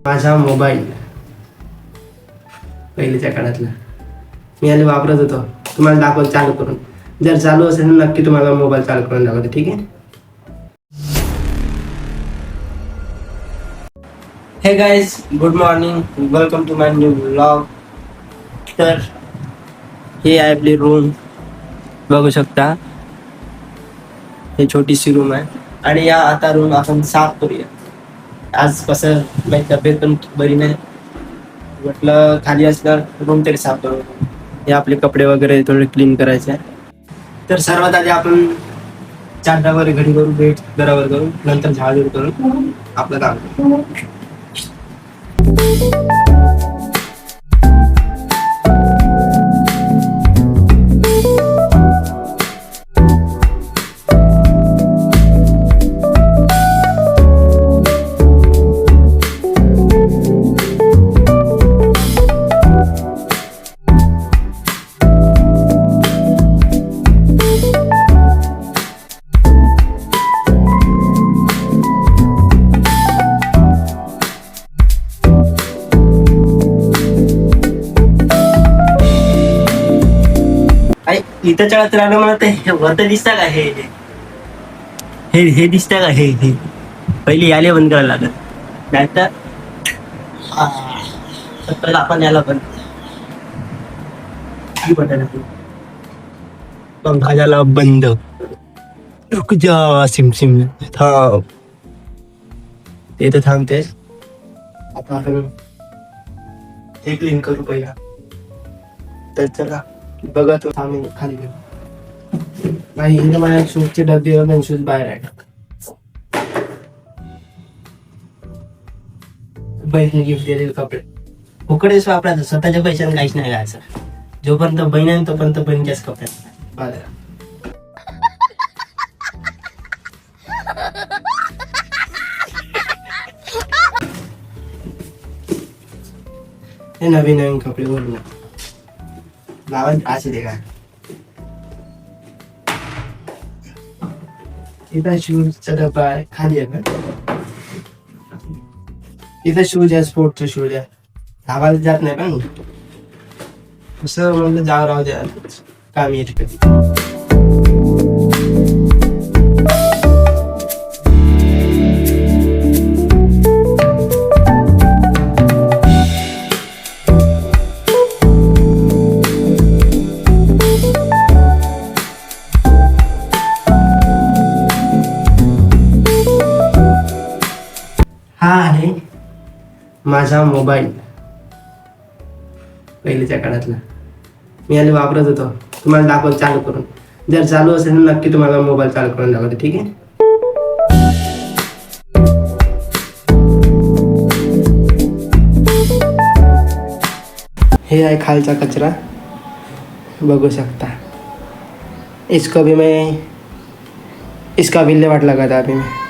माझा मोबाईल पहिल्याच्या काळातला मी आधी वापरत होतो. तुम्हाला दाखवतो चालू करून. जर चालू असेल तर नक्की तुम्हाला मोबाईल चालू करून दाखवतो. ठीक आहे. Hey guys, good morning, welcome to my new vlog. तर हे आहे आपली रूम, बघू शकता. हे छोटीशी रूम आहे आणि या आता रूम आपण साफ करूया. आज कसं माझी तब्येत पण बरी नाही, म्हटलं खाली असलं रूम तरी साफ करू. हे आपले कपडे वगैरे थोडे क्लीन करायचे आहे. तर सर्वात आधी आपण चादरावर घडी करू, बेड घरावर करू, नंतर झाडून करू आपलं काम करू. इथं चढत राहिलं मला ते वरत दिसता का? हे हे हे दिसतं का? हे हे पहिली याले बंद करायला लागत, नाहीतर पहिला आपण याला बंद बटन पंखा झाला बंद. रुक जा सिम सिम, थांब. ते तर थांबते. आता आपण हे क्लीन करू पहिला. तर चला बघा, तो थांबेल खाली नाही. इथे माझ्या शूजचे डबे वगैरे शूज बाहेर आहे. बहिणी गिफ्ट दिलेले कपडे फुकडेच वापरायचं, स्वतःच्या पैशाने काहीच नाही घ्यायचं. जोपर्यंत बहीण आहे तोपर्यंत बहिणीच्याच कपड्यात बाहेर. हे नवीन नवीन कपडे बोलू लावून असे दे का. इथं शूजचा डब्बा आहे, खाली आहे का. इथं शूज आहे, स्पोर्टचा शूज आहे. धावायला जात नाही पण असं म्हणलं जाव राहू द्या, काम येत कधी. हा आहे माझा मोबाईल पहिल्याच्या काळातला मी आधी वापरत होतो. तुम्हाला दाखवतो चालू करून. जर चालू असेल तर नक्की तुम्हाला मोबाईल चालू करून दाखवतो. ठीक आहे. हे आहे खालचा कचरा, बघू शकता. इसका विल्हेवाट लगाता अभी मैं.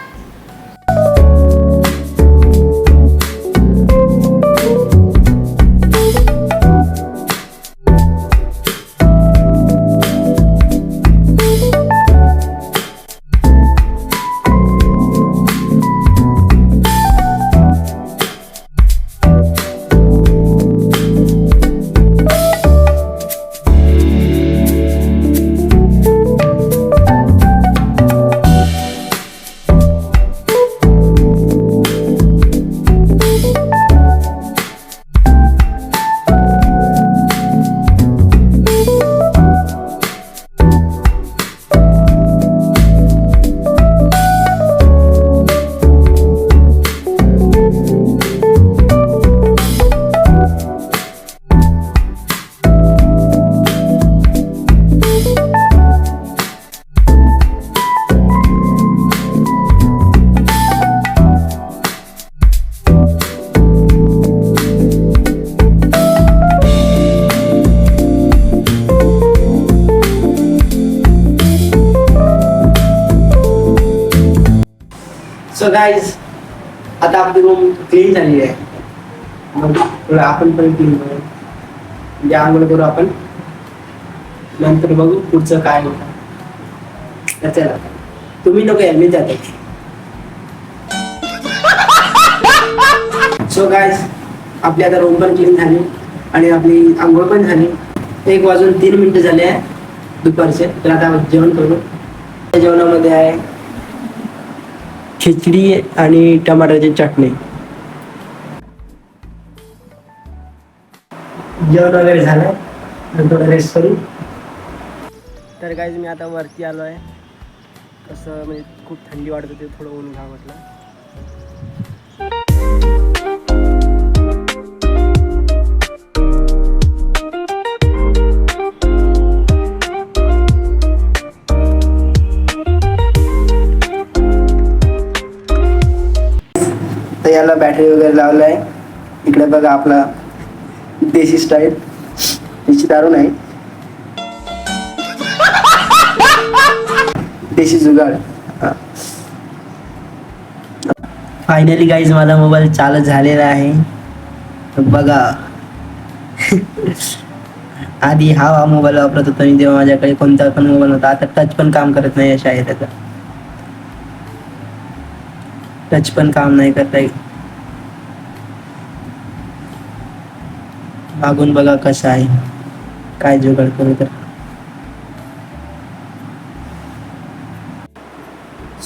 सो गाईज, आता आपली रूम क्लीन झाली आहे. मग आपण पण क्लीन करू, म्हणजे आंघोळ करू आपण. नंतर बघू पुढचं काय होतं. चला, तुम्ही नको या, मी जातो. सो गाईज आपली आता रूम पण क्लीन झाली आणि आपली आंघोळ पण झाली. 1:03 झाले आहे दुपारचे. तर आता जेवण करू. जेवणामध्ये आहे खिचडी आणि टमाटरची चटणी. जेवण वगैरे झालं आणि थोडं रेस्ट करू. तर गाईज मी आता वरती आलो आहे. कसं म्हणजे खूप थंडी वाटत होती, थोडं ऊन घ्या म्हटलं. तर याला बॅटरी वगैरे लावलं आहे. इकडे बघा आपला देशी स्टाईल, देशी दारू नाही, देशी जुगाड. फायनली गाईज माझा मोबाईल चालू झालेला आहे. बघा आधी हा मोबाईल वापरत होता मी जेव्हा माझ्याकडे कोणता पण मोबाईल होता. आता टच पण काम करत नाही अशा आहे त्याचा. टच पण काम नाही करत आहे. मागून बघा कसं आहे, काय जुगाड करू. तर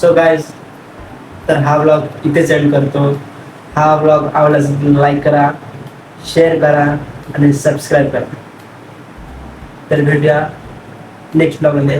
सो गाईज तर हा ब्लॉग इथेच एंड करतो. हा ब्लॉग आवडल्यास लाईक करा, शेअर करा आणि सबस्क्राईब करा. तर भेटूया नेक्स्ट ब्लॉगमध्ये.